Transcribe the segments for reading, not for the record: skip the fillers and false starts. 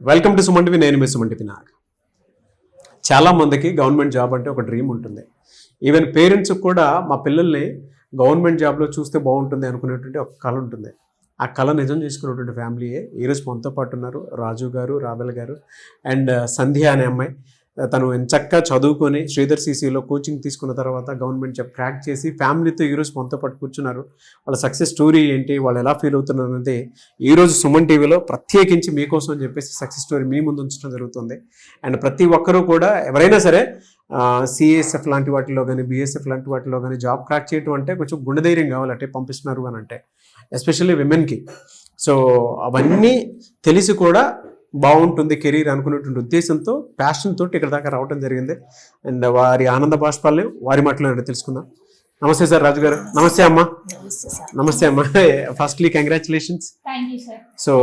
Welcome to Suman TV. నేను మీ Suman TV Nag. చాలామందికి government job అంటే ఒక డ్రీమ్ ఉంటుంది. ఈవెన్ పేరెంట్స్ కూడా మా పిల్లల్ని గవర్నమెంట్ జాబ్లో చూస్తే బాగుంటుంది అనుకునేటువంటి ఒక కళ ఉంటుంది. ఆ కళ నిజం చేసుకున్నటువంటి ఫ్యామిలీయే ఈరోజు మనతో పాటు ఉన్నారు. రాజు గారు, రాబెల్ గారు అండ్ సంధ్య అనే అమ్మాయి. తను ఎంచక్కా చదువుకొని శ్రీధర్ సిసిలో కోచింగ్ తీసుకున్న తర్వాత గవర్నమెంట్ జాబ్ క్రాక్ చేసి ఫ్యామిలీతో ఈరోజు మనతో పాటు కూర్చున్నారు. వాళ్ళ సక్సెస్ స్టోరీ ఏంటి, వాళ్ళు ఎలా ఫీల్ అవుతున్నారు అనేది ఈరోజు సుమన్ టీవీలో ప్రత్యేకించి మీకోసం అని చెప్పేసి సక్సెస్ స్టోరీ మీ ముందు ఉంచడం జరుగుతుంది. అండ్ ప్రతి ఒక్కరూ కూడా ఎవరైనా సరే సిఎస్ఎఫ్ లాంటి వాటిలో కానీ బిఎస్ఎఫ్ లాంటి వాటిలో కానీ జాబ్ క్రాక్ చేయటం అంటే కొంచెం గుండె ధైర్యం కావాలంటే పంపిస్తున్నారు అని అంటే, ఎస్పెషల్లీ విమెన్కి. సో అవన్నీ తెలిసి కూడా బాగుంటుంది కెరీర్ అనుకునేటువంటి ఉద్దేశంతో ప్యాషన్ తోటి ఇక్కడ దాకా రావడం జరిగింది. అండ్ వారి ఆనంద బాష్పాలని వారి మాటలో తెలుసుకుందాం. నమస్తే సార్, రాజు గారు. నమస్తే అమ్మా. నమస్తే అమ్మా. Firstly congratulations. సో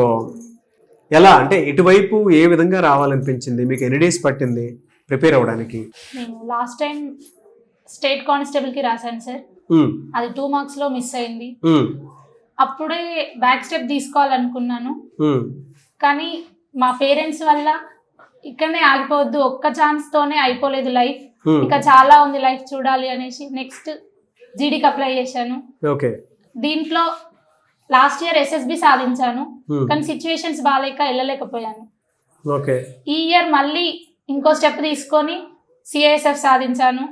ఎలా అంటే ఇటువైపు ఏ విధంగా రావాలనిపించింది మీకు? ఎన్ని డేస్ పట్టింది ప్రిపేర్ అవ్వడానికి? నేను లాస్ట్ టైం స్టేట్ కానిస్టేబుల్ కి రాశాను సార్. అది 2 మార్క్స్ లో మిస్ అయింది. అప్పుడే బ్యాక్ స్టెప్ తీసుకోవాలనుకున్నాను, కానీ మా పేరెంట్స్ వల్ల ఇక్కడనే ఆగిపోవద్దు, ఒక్క ఛాన్స్ తోనే అయిపోలేదు లైఫ్, ఇంకా చాలా ఉంది లైఫ్ చూడాలి అనేసి నెక్స్ట్ జీడీకి అప్లై చేశాను. దీంట్లో లాస్ట్ ఇయర్ ఎస్ఎస్బి సాధించాను, కానీ సిచ్యువేషన్స్ బాగాలేక వెళ్ళలేకపోయాను. ఈ ఇయర్ మళ్ళీ ఇంకో స్టెప్ తీసుకొని సిఐఎస్ఎఫ్ సాధించాను.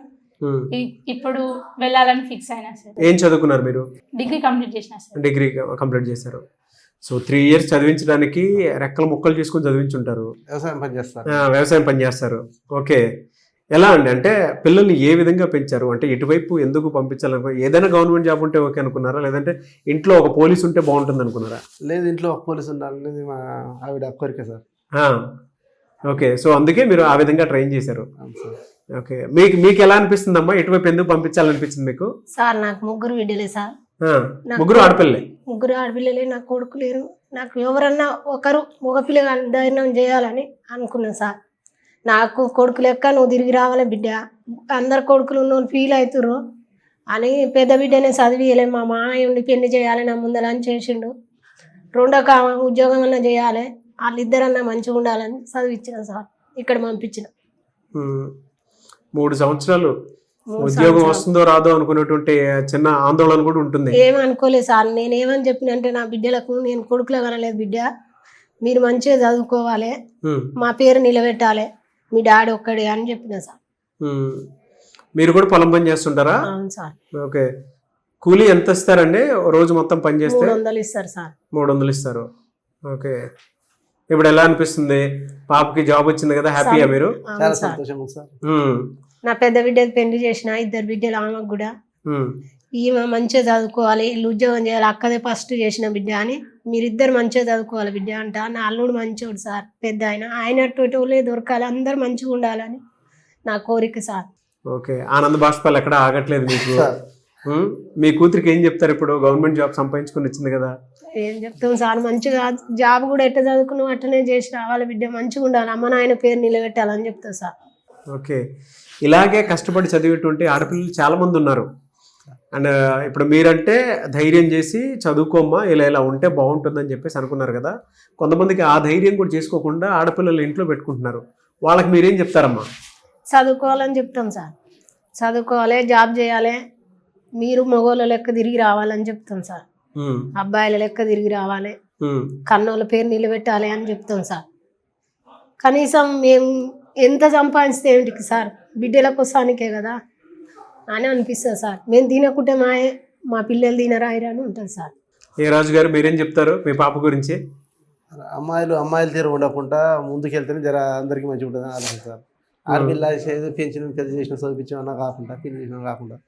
ఇప్పుడు వెళ్ళాలని ఫిక్స్ అయినా సార్. ఏం చదువుకున్నారు మీరు? డిగ్రీ కంప్లీట్ చేసిన సార్. డిగ్రీ కంప్లీట్ చేశారు. సో 3 years చదివించడానికి రెక్కలు ముక్కలు చేసుకొని చదివించుంటారు. వ్యవసాయం పని చేస్తారు. ఓకే. ఎలా అండి అంటే పిల్లల్ని ఏ విధంగా పెంచారు? అంటే ఇటువైపు ఎందుకు పంపించాలనుకో? ఏదైనా గవర్నమెంట్ జాబ్ ఉంటే ఓకే అనుకున్నారా, లేదంటే ఇంట్లో ఒక పోలీస్ ఉంటే బాగుంటుంది అనుకున్నారా? లేదు, ఇంట్లో ఒక పోలీస్ ఉండాలనేది మా ఆవిడ కోరిక సార్. ఓకే. సో అందుకే మీరు ఆ విధంగా ట్రైన్ చేశారు. ఓకే. మీకు ఎలా అనిపిస్తుందమ్మా? ఇటువైపు ఎందుకు పంపించాలనిపించింది మీకు? సార్ నాకు 3 బిడ్డలే సార్. 3 ఆడపిల్లలే? 3 ఆడపిల్లలే. నాకు కొడుకు లేరు. నాకు ఎవరన్నా ఒకరు మగపిల్ల ధైర్యం చేయాలని అనుకున్నాను సార్. నాకు కొడుకు లెక్క నువ్వు తిరిగి రావాలి బిడ్డ, అందరు కొడుకులు ఉన్నోళ్ళు ఫీల్ అవుతుర్రు అని పెద్ద బిడ్డనే చదివియలే. మా మామయ్య ఉండి పెళ్లి చేయాలి నా ముందలని చేసిండు. రెండో ఉద్యోగం అన్నా చేయాలి, వాళ్ళిద్దరన్నా మంచిగా ఉండాలని చదివించిన సార్. ఇక్కడ పంపించిన. 3 సంవత్సరాలు ఉద్యోగం వస్తుందో రాదో అనుకునేటువంటి చిన్న ఆందోళన కూడా ఉంటుంది. ఏమనుకోలేదు సార్. నేను ఏమని చెప్పినంటే నా బిడ్డలకు, నేను కొడుకులో కనలేదు, బిడ్డ మీరు మంచిగా చదువుకోవాలి, మా పేరు నిలబెట్టాలి, మీ డాడీ ఒక్కడే అని చెప్పిన సార్. మీరు కూడా పొలం పని చేస్తుంటారా? అవును సార్. ఓకే. కూలీ ఎంత ఇస్తారండి రోజు మొత్తం పని చేస్తే? 300 ఇస్తారు సార్. 300 ఇస్తారు. ఓకే. ఇప్పుడు ఎలా అనిపిస్తుంది? పాపకి జాబ్ వచ్చింది కదా, హ్యాపీయా మీరు? చాలా సంతోషం సార్. నా పెద్ద బిడ్డకి పెళ్లి చేసిన, 2 బిడ్డలు ఆమెకు కూడా. ఈమె మంచిగా చదువుకోవాలి, ఇల్లు ఉద్యోగం చేయాలి, అక్కదే ఫస్ట్ చేసిన బిడ్డ అని, మీరిద్దరు మంచిగా చదువుకోవాలి బిడ్డ అంట. నా అల్లుడు మంచోడు సార్, పెద్ద ఆయన వాళ్ళే దొరకాలి, అందరు మంచిగా ఉండాలని నా కోరిక సార్. ఓకే. ఆనంద బాష్పాలు ఎక్కడ ఆగట్లేదు మీకు. మీ కూతురికి ఏం చెప్తారు ఇప్పుడు? గవర్నమెంట్ జాబ్ సంపాదించుకుని వచ్చింది కదా. ఏం చెప్తాం సార్, మంచిగా జాబ్ కూడా ఎట్లా చదువుకున్నాం అట్లనే చేసి రావాలి బిడ్డ, మంచిగా ఉండాలి, అమ్మ నాయన పేరు నిలబెట్టాలని చెప్తా సార్. ఓకే. ఇలాగే కష్టపడి చదివేటువంటి ఆడపిల్లలు చాలా మంది ఉన్నారు. అండ్ ఇప్పుడు మీరంటే ధైర్యం చేసి చదువుకోమ్మా, ఇలా ఉంటే బాగుంటుందని చెప్పేసి అనుకున్నారు కదా. కొంతమందికి ఆ ధైర్యం కూడా చేసుకోకుండా ఆడపిల్లలు ఇంట్లో పెట్టుకుంటున్నారు. వాళ్ళకి మీరేం చెప్తారమ్మా? చదువుకోవాలని చెప్తాం సార్. చదువుకోవాలి, జాబ్ చేయాలి, మీరు మగవాళ్ళ లెక్క తిరిగి రావాలని చెప్తాం సార్. అబ్బాయిల లెక్క తిరిగి రావాలి, కన్నోళ్ళ పేరు నిలబెట్టాలి అని చెప్తాం సార్. కనీసం మేము ఎంత సంపాదిస్తే ఏంటికి సార్, బిడ్డల కోసానికే కదా అని అనిపిస్తుంది సార్. మేము తినకుంటే మా పిల్లలు తినరాయిరా అని ఉంటుంది సార్. ఏ రాజు గారు మీరేం చెప్తారు మీ పాప గురించి? అమ్మాయిల తీరు ఉండకుండా ముందుకెళ్తేనే జర అందరికీ మంచిగా ఉంటుంది ఆలోచిస్తారు. ఆడపిల్ల పెంచిన పెద్ద చేసిన చదివించమన్నా కాకుండా, పెళ్లి చేసిన కాకుండా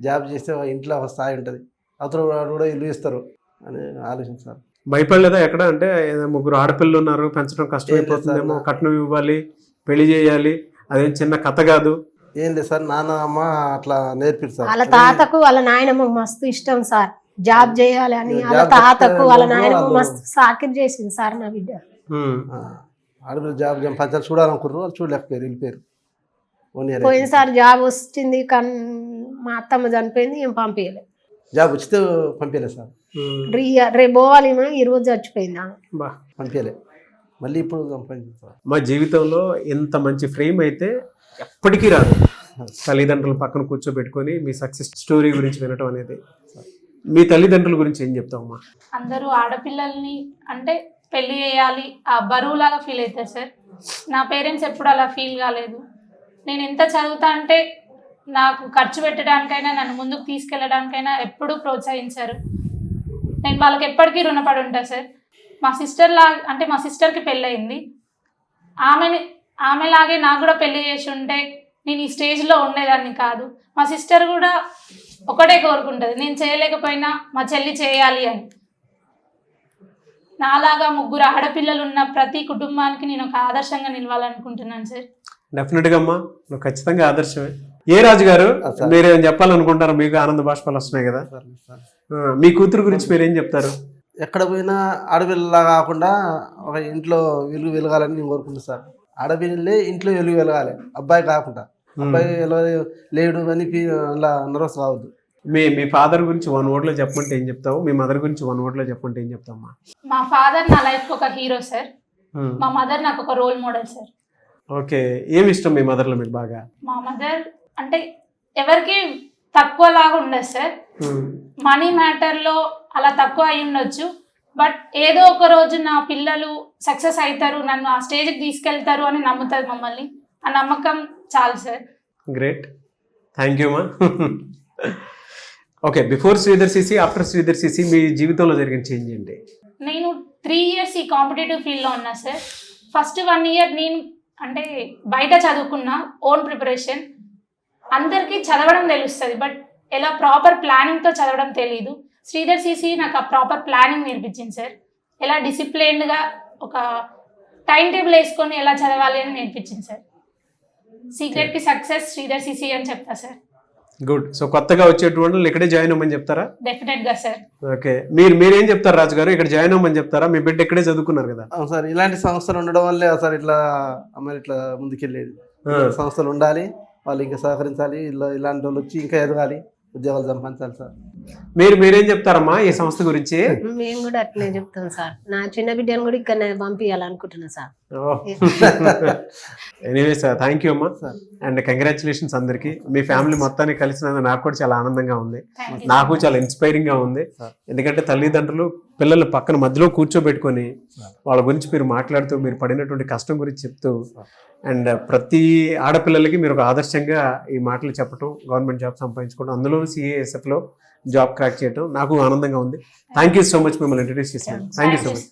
జాబ్ చేస్తే ఇంట్లో ఒక స్థాయి ఉంటుంది, అతను కూడా ఇల్లు ఇస్తారు అని ఆలోచిస్తారు. భయపడలేదా ఎక్కడ? అంటే 3 ఆడపిల్లలు ఉన్నారు, పెంచడం కష్టమైపోతుందేమో, కట్నం ఇవ్వాలి, పెళ్లి చేయాలి, అదేం చిన్న కథ కాదు. ఏం లేదు సార్, నాన్న అమ్మ అట్లా నేర్పిస్తారు. వాళ్ళ తాతకు వాళ్ళ నాయనమ్మకు మస్తు ఇష్టం సార్ జాబ్ చేయాలి అని. వాళ్ళ తాతకు వాళ్ళ నాయనమ్మ మస్తు సాకిరి చేసింది సార్ నా బిడ్డ. ఆడపిల్ల జాబ్ పంచాలు చూడాలనుకున్నారు, వాళ్ళు చూడలేకపోయారు, వెళ్ళిపోయారు. పోయినసారి జాబ్ వచ్చింది కానీ మా అత్తమ్మ చనిపోయింది, ఏం పంపించలేదు. జాబ్ వచ్చితే పంపించలేదు సార్. రేపు పోవాలి, ఈ రోజు చచ్చిపోయింది పంపించలే. మళ్ళీ ఇప్పుడు సంపాదించాను సార్. మా జీవితంలో ఇంత మంచి ఫ్రేమ్ అయితే ఎప్పటికీ రాదు. తల్లిదండ్రులు పక్కన కూర్చోబెట్టుకొని మీ సక్సెస్ స్టోరీ గురించి వినటం అనేది. మీ తల్లిదండ్రుల గురించి ఏం చెప్తావమ్మా? అందరూ ఆడపిల్లల్ని అంటే పెళ్లి చేయాలి ఆ బరువులాగా ఫీల్ అవుతారు సార్. నా పేరెంట్స్ ఎప్పుడు అలా ఫీల్ కాలేదు. నేను ఎంత చదువుతా అంటే నాకు ఖర్చు పెట్టడానికైనా నన్ను ముందుకు తీసుకెళ్ళడానికైనా ఎప్పుడూ ప్రోత్సహించారు. నేను వాళ్ళకి ఎప్పటికీ రుణపడి ఉంటాను సార్. మా సిస్టర్కి పెళ్ళయింది. ఆమెలాగే నాకు కూడా పెళ్లి చేసి ఉంటే నేను ఈ స్టేజ్లో ఉండేదాన్ని కాదు. మా సిస్టర్ కూడా ఒకటే కోరుకుంటుంది, నేను చేయలేకపోయినా మా చెల్లి చేయాలి అని. నాలాగా 3 ఆడపిల్లలు ఉన్న ప్రతి కుటుంబానికి నేను ఒక ఆదర్శంగా నిలవాలనుకుంటున్నాను సార్. డెఫినెట్గా అమ్మా, నువ్వు ఖచ్చితంగా ఆదర్శమే. ఏ రాజు గారు మీరు ఏం చెప్పాలనుకుంటారు? మీకు ఆనంద బాష్పాలు వస్తున్నాయి కదా, మీ కూతురు గురించి మీరేం చెప్తారు? ఎక్కడ పోయినా ఆడపిల్లలా కాకుండా ఒక ఇంట్లో వెలుగు వెలగాలని నేను కోరుకుంటున్నాను సార్. ఆడపిల్లలే ఇంట్లో వెలుగు వెలగాలి, అబ్బాయి కాకుండా. అబ్బాయి లేడు అని అలా నర్వస్ కావద్దు. మీ ఫాదర్ గురించి 1 word లో చెప్పమంటే ఏం చెప్తావు? మీ మదర్ గురించి 1 word లో చెప్పమంటే ఏం చెప్తావమ్మా? మా ఫాదర్ నా లైఫ్ ఒక హీరో సార్. మా మదర్ నాకు ఒక రోల్ మోడల్ సార్. ఓకే, ఏమి ఇష్టం మీ మదర్లో మీకు బాగా? మా మదర్ అంటే ఎవరికి తక్కువ లాగా ఉండదు సార్. మనీ మ్యాటర్లో అలా తక్కువ అయి ఉండొచ్చు, బట్ ఏదో ఒక రోజు నా పిల్లలు సక్సెస్ అవుతారు, నన్ను ఆ స్టేజ్కి తీసుకెళ్తారు అని నమ్ముతారు మమ్మల్ని. ఆ నమ్మకం చాలు సార్. గ్రేట్, థ్యాంక్ యూ అమ్మా. Okay, before Sridhar CC, after Sridhar CC మీ జీవితంలో జరిగిన చేంజ్ ఏంటి? నేను 3 years ఈ కాంపిటేటివ్ ఫీల్డ్లో ఉన్నా సార్. ఫస్ట్ 1 year నేను అంటే బయట చదువుకున్నా, ఓన్ ప్రిపరేషన్. అందరికీ చదవడం తెలుస్తుంది, బట్ ఎలా ప్రాపర్ ప్లానింగ్తో చదవడం తెలీదు. శ్రీధర్ సిసి నాకు ఆ ప్రాపర్ ప్లానింగ్ నేర్పించింది సార్. ఎలా డిసిప్లైన్డ్గా ఒక టైం టేబుల్ వేసుకొని ఎలా చదవాలి అని నేర్పించింది సార్. సీక్రెట్కి సక్సెస్ శ్రీధర్ సిసి అని చెప్తా సార్. గుడ్. సో కొత్తగా వచ్చేటువంటి వాళ్ళు ఇక్కడే జాయిన్ అవ్వమని చెప్తారా? డెఫినెట్గా సార్. ఓకే, మీరేం చెప్తారు రాజు గారు? ఇక్కడ జాయిన్ అవ్వమని చెప్తారా? మీ బిడ్డ ఇక్కడే చదువుకున్నారు కదా. అవును సార్, ఇలాంటి సంస్థలు ఉండడం వల్లే సార్ ఇట్లా అమ్మాయిలు ఇట్లా ముందుకెళ్ళేది. సంస్థలు ఉండాలి, వాళ్ళు ఇంకా సహకరించాలి, ఇలాంటి వాళ్ళు వచ్చి ఇంకా ఎదగాలి, ఉద్యోగాలు సంపాదించాలి సార్. మీరేం చెప్తారమ్మా ఈ సంస్థ గురించి? మేము కూడా అట్లనే చెప్తాం సార్. నా చిన్న బిడ్డను కూడా ఇక్కడ పంపించాలనుకుంటున్నా sir. Anyway sir, thank you అమ్మా, అండ్ కంగ్రాచులేషన్స్ అందరికి. మీ ఫ్యామిలీ మొత్తాన్ని కలిసినందుకు నాకు కూడా చాలా ఆనందంగా ఉంది, నాకు చాలా ఇన్స్పైరింగ్ గా ఉంది. ఎందుకంటే తల్లిదండ్రులు పిల్లలు పక్కన మధ్యలో కూర్చోబెట్టుకొని వాళ్ళ గురించి మీరు మాట్లాడుతూ, మీరు పడినటువంటి కష్టం గురించి చెప్తూ, అండ్ ప్రతి ఆడపిల్లలకి మీరు ఒక ఆదర్శంగా ఈ మాటలు చెప్పడం, గవర్నమెంట్ జాబ్ సంపాదించుకోవడం, అందులో CASF లో జాబ్ క్రాక్ చేయడం నాకు ఆనందంగా ఉంది. థ్యాంక్ యూ సో మచ్ మిమ్మల్ని ఇంట్రడ్యూస్ చేశాను. Thank you so much.